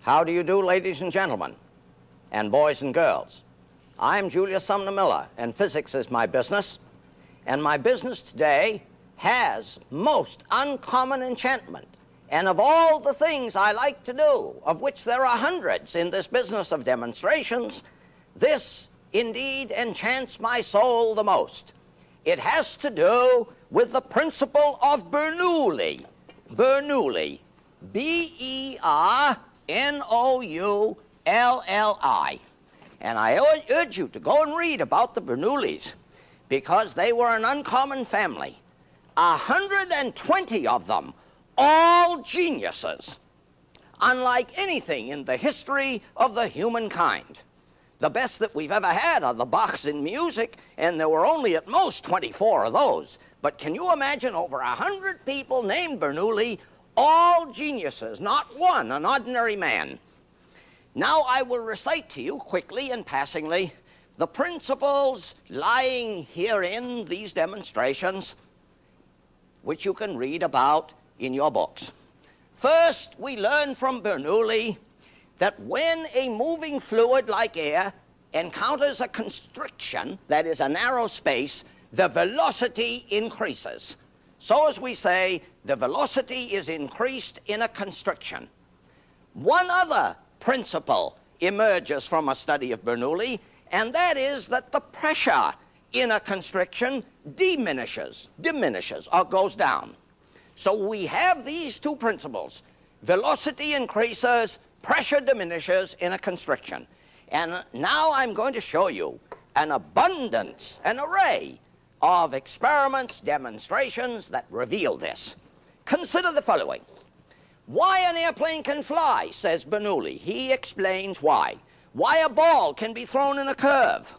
How do you do, ladies and gentlemen, and boys and girls? I'm Julius Sumner Miller, and physics is my business. And my business today has most uncommon enchantment. And of all the things I like to do, of which there are hundreds in this business of demonstrations, this indeed enchants my soul the most. It has to do with the principle of Bernoulli. Bernoulli. B-E-R-N-O-U-L-L-I. And I urge you to go and read about the Bernoullis, because they were an uncommon family. 120 of them, all geniuses, unlike anything in the history of the humankind. The best that we've ever had are the Bachs in music, and there were only at most 24 of those. But can you imagine over 100 people named Bernoulli, all geniuses, not one an ordinary man? Now I will recite to you quickly and passingly the principles lying herein, these demonstrations, which you can read about in your books. First, we learn from Bernoulli that when a moving fluid like air encounters a constriction, that is a narrow space, the velocity increases. So as we say, the velocity is increased in a constriction. One other principle emerges from a study of Bernoulli, and that is that the pressure in a constriction diminishes, or goes down. So we have these two principles. Velocity increases, pressure diminishes in a constriction. And now I'm going to show you an abundance, an array of experiments, demonstrations that reveal this. Consider the following. Why an airplane can fly, says Bernoulli. He explains why. Why a ball can be thrown in a curve.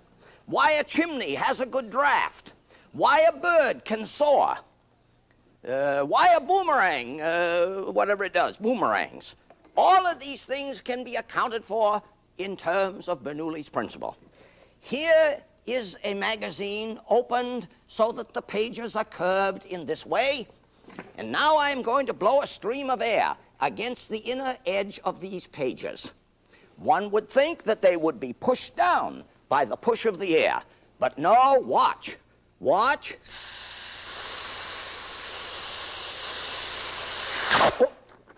Why a chimney has a good draft. Why a bird can soar. Why a boomerang, whatever it does, boomerangs. All of these things can be accounted for in terms of Bernoulli's principle. Here is a magazine opened so that the pages are curved in this way. And now I'm going to blow a stream of air against the inner edge of these pages. One would think that they would be pushed down by the push of the air. But no, watch. Watch.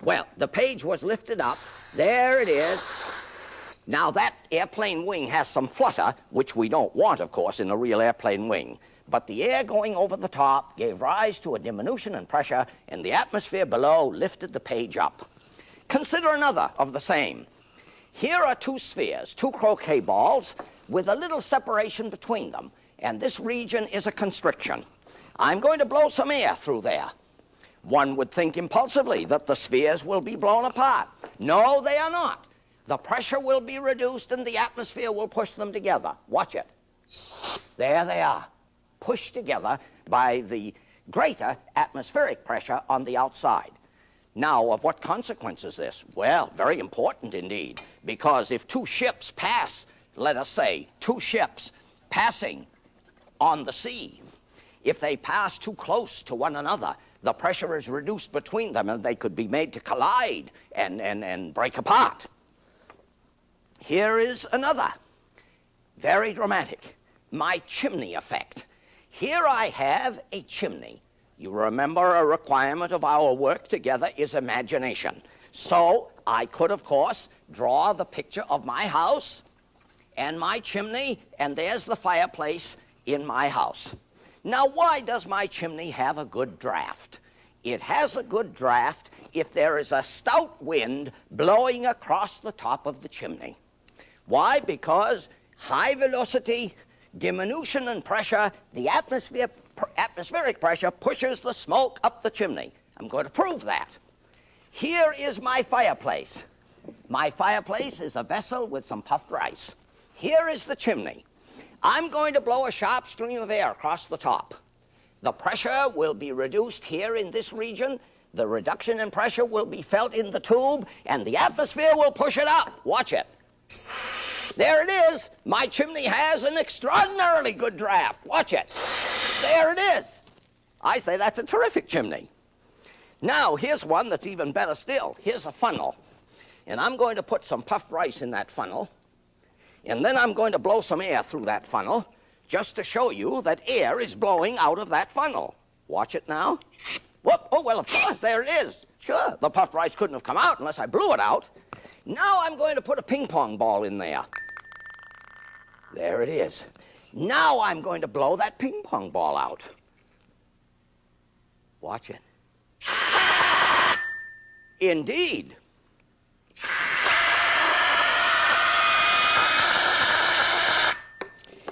Well, the page was lifted up. There it is. Now that airplane wing has some flutter, which we don't want, of course, in a real airplane wing. But the air going over the top gave rise to a diminution in pressure, and the atmosphere below lifted the page up. Consider another of the same. Here are two spheres, two croquet balls, with a little separation between them, and this region is a constriction. I'm going to blow some air through there. One would think impulsively that the spheres will be blown apart. No, they are not. The pressure will be reduced and the atmosphere will push them together. Watch it. There they are, pushed together by the greater atmospheric pressure on the outside. Now, of what consequence is this? Well, very important indeed, because if two ships pass, let us say, two ships passing on the sea, if they pass too close to one another, the pressure is reduced between them and they could be made to collide and break apart. Here is another, very dramatic, my chimney effect. Here I have a chimney. You remember a requirement of our work together is imagination. So I could, of course, draw the picture of my house and my chimney, and there's the fireplace in my house. Now, why does my chimney have a good draft? It has a good draft if there is a stout wind blowing across the top of the chimney. Why? Because high velocity, diminution in pressure, the atmospheric pressure pushes the smoke up the chimney. I'm going to prove that. Here is my fireplace. My fireplace is a vessel with some puffed rice. Here is the chimney. I'm going to blow a sharp stream of air across the top. The pressure will be reduced here in this region. The reduction in pressure will be felt in the tube, and the atmosphere will push it up. Watch it. There it is. My chimney has an extraordinarily good draft. Watch it. There it is. I say that's a terrific chimney. Now, here's one that's even better still. Here's a funnel. And I'm going to put some puffed rice in that funnel. And then I'm going to blow some air through that funnel just to show you that air is blowing out of that funnel. Watch it now. Whoop. Oh, well, of course, there it is. Sure, the puffed rice couldn't have come out unless I blew it out. Now I'm going to put a ping pong ball in there. There it is. Now I'm going to blow that ping pong ball out. Watch it. Indeed.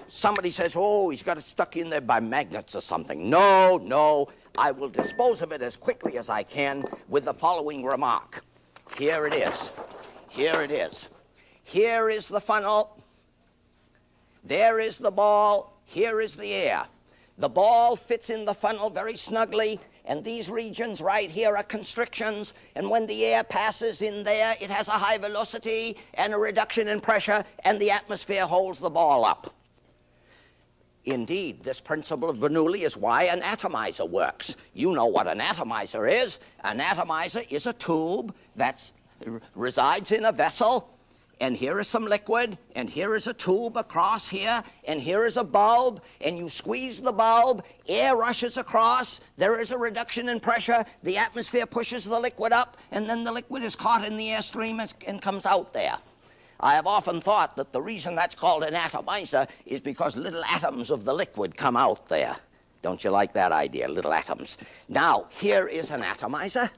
Somebody says, oh, he's got it stuck in there by magnets or something. No, no. I will dispose of it as quickly as I can with the following remark. Here it is. Here it is. Here is the funnel. There is the ball. Here is the air. The ball fits in the funnel very snugly, and these regions right here are constrictions, and when the air passes in there, it has a high velocity and a reduction in pressure, and the atmosphere holds the ball up. Indeed, this principle of Bernoulli is why an atomizer works. You know what an atomizer is. An atomizer is a tube that resides in a vessel, and here is some liquid, and here is a tube across here, and here is a bulb, and you squeeze the bulb, air rushes across, there is a reduction in pressure, the atmosphere pushes the liquid up, and then the liquid is caught in the airstream and comes out there. I have often thought that the reason that's called an atomizer is because little atoms of the liquid come out there. Don't you like that idea, little atoms? Now, here is an atomizer,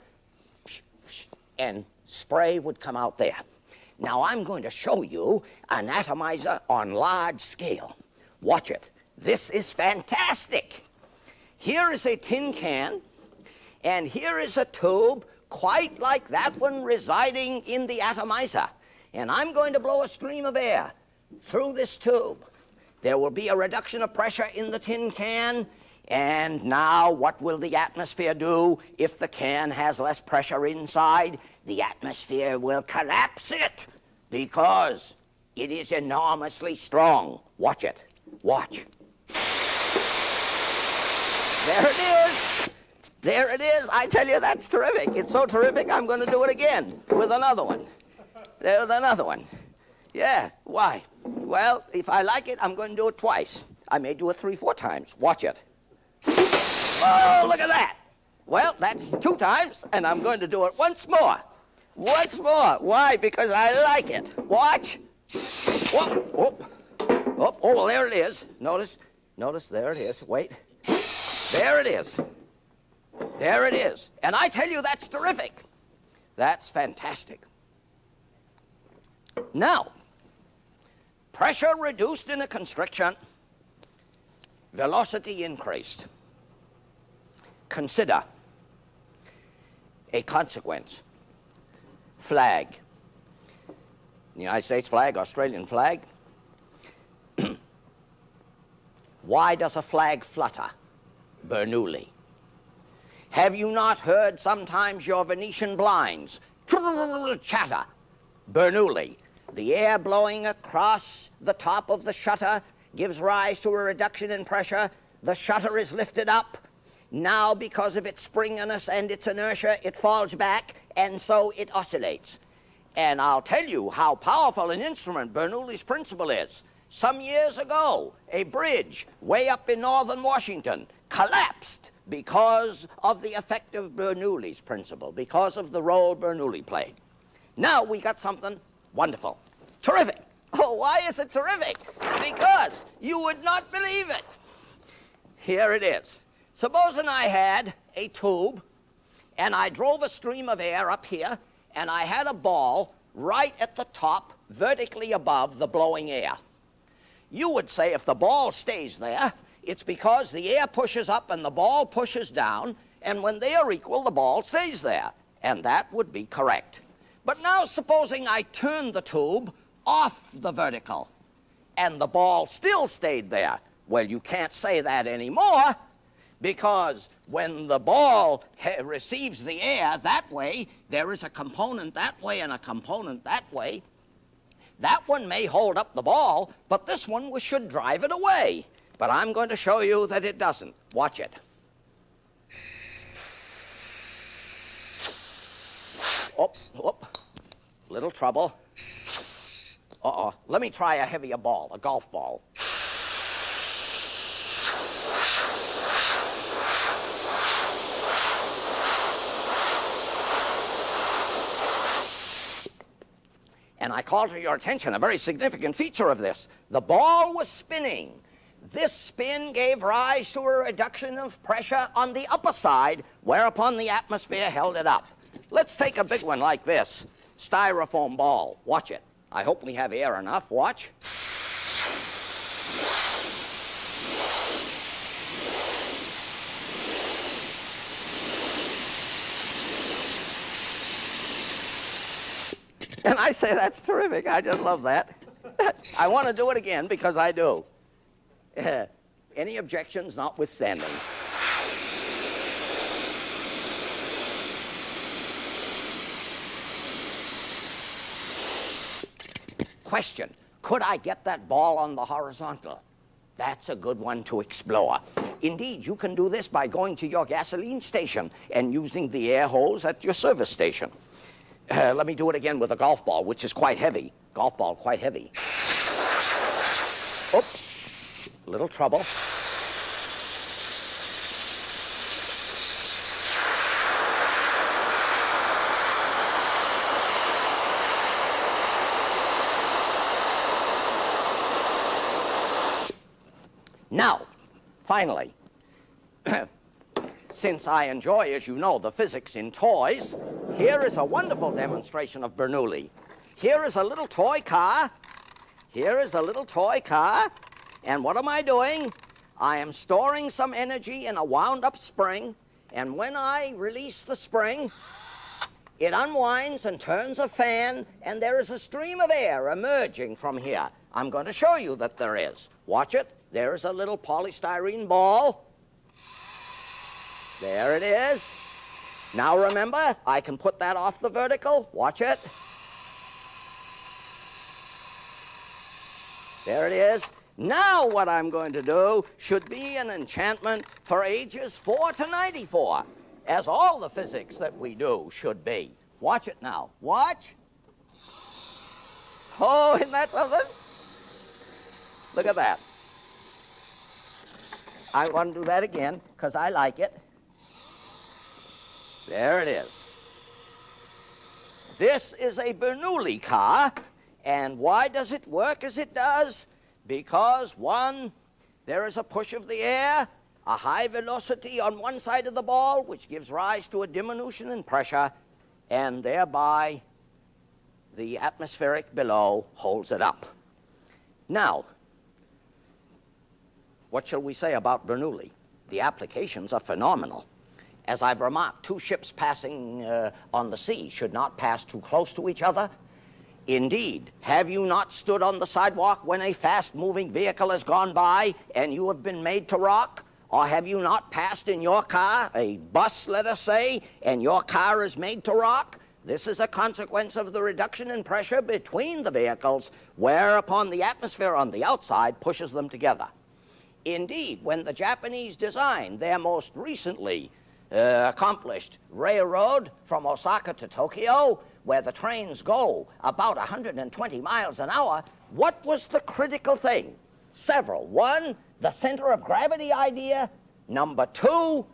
and spray would come out there. Now, I'm going to show you an atomizer on large scale. Watch it. This is fantastic. Here is a tin can, and here is a tube quite like that one residing in the atomizer. And I'm going to blow a stream of air through this tube. There will be a reduction of pressure in the tin can. And now what will the atmosphere do if the can has less pressure inside? The atmosphere will collapse it because it is enormously strong. Watch it. Watch. There it is. There it is. I tell you, that's terrific. It's so terrific, I'm going to do it again with another one. There's another one. Yeah, why? Well, if I like it, I'm going to do it twice. I may do it 3-4 times. Watch it. Oh, look at that. Well, that's 2 times, and I'm going to do it once more. Once more. Why? Because I like it. Watch. Whoop, whoop. Whoop. Oh, well, there it is. Notice, there it is. Wait. There it is. There it is. And I tell you, that's terrific. That's fantastic. Now, pressure reduced in a constriction, velocity increased. Consider a consequence. Flag. United States flag, Australian flag. Why does a flag flutter? Bernoulli. Have you not heard sometimes your Venetian blinds chatter? Bernoulli. The air blowing across the top of the shutter gives rise to a reduction in pressure. The shutter is lifted up. Now, because of its springiness and its inertia, it falls back, and so it oscillates. And I'll tell you how powerful an instrument Bernoulli's principle is. Some years ago, a bridge way up in northern Washington collapsed because of the effect of Bernoulli's principle, because of the role Bernoulli played. Now we got something wonderful. Terrific. Oh, why is it terrific? Because you would not believe it. Here it is. Supposing I had a tube, and I drove a stream of air up here, and I had a ball right at the top, vertically above the blowing air. You would say if the ball stays there, it's because the air pushes up and the ball pushes down, and when they are equal, the ball stays there. And that would be correct. But now supposing I turned the tube off the vertical and the ball still stayed there. Well, you can't say that anymore because when the ball receives the air that way, there is a component that way and a component that way. That one may hold up the ball, but this one should drive it away. But I'm going to show you that it doesn't. Watch it. Oh, oh. Little trouble. Uh-oh. Let me try a heavier ball, a golf ball. And I call to your attention a very significant feature of this. The ball was spinning. This spin gave rise to a reduction of pressure on the upper side, whereupon the atmosphere held it up. Let's take a big one like this. Styrofoam ball. Watch it. I hope we have air enough. Watch. And I say that's terrific. I just love that. I want to do it again because I do. Any objections notwithstanding. Question, could I get that ball on the horizontal? That's a good one to explore. Indeed, you can do this by going to your gasoline station and using the air hose at your service station. Let me do it again with a golf ball, which is quite heavy. Golf ball, quite heavy. Oops, little trouble. Now, finally, since I enjoy, as you know, the physics in toys, here is a wonderful demonstration of Bernoulli. Here is a little toy car. Here is a little toy car. And what am I doing? I am storing some energy in a wound-up spring, and when I release the spring, it unwinds and turns a fan, and there is a stream of air emerging from here. I'm going to show you that there is. Watch it. There's a little polystyrene ball. There it is. Now remember, I can put that off the vertical. Watch it. There it is. Now what I'm going to do should be an enchantment for ages 4 to 94, as all the physics that we do should be. Watch it now. Watch. Oh, isn't that something? Look at that. I want to do that again because I like it. There it is. This is a Bernoulli car, and why does it work as it does? Because, one, there is a push of the air, a high velocity on one side of the ball, which gives rise to a diminution in pressure, and thereby the atmospheric below holds it up. Now, what shall we say about Bernoulli? The applications are phenomenal. As I've remarked, two ships passing on the sea should not pass too close to each other. Indeed, have you not stood on the sidewalk when a fast-moving vehicle has gone by and you have been made to rock? Or have you not passed in your car, a bus, let us say, and your car is made to rock? This is a consequence of the reduction in pressure between the vehicles, whereupon the atmosphere on the outside pushes them together. Indeed, when the Japanese designed their most recently accomplished railroad from Osaka to Tokyo, where the trains go about 120 miles an hour, what was the critical thing? Several. One, the center of gravity idea. Number two,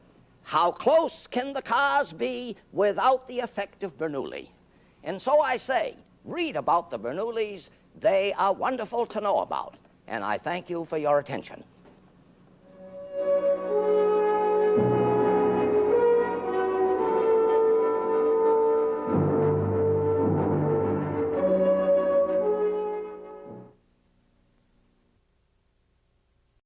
how close can the cars be without the effect of Bernoulli? And so I say, read about the Bernoullis. They are wonderful to know about. And I thank you for your attention.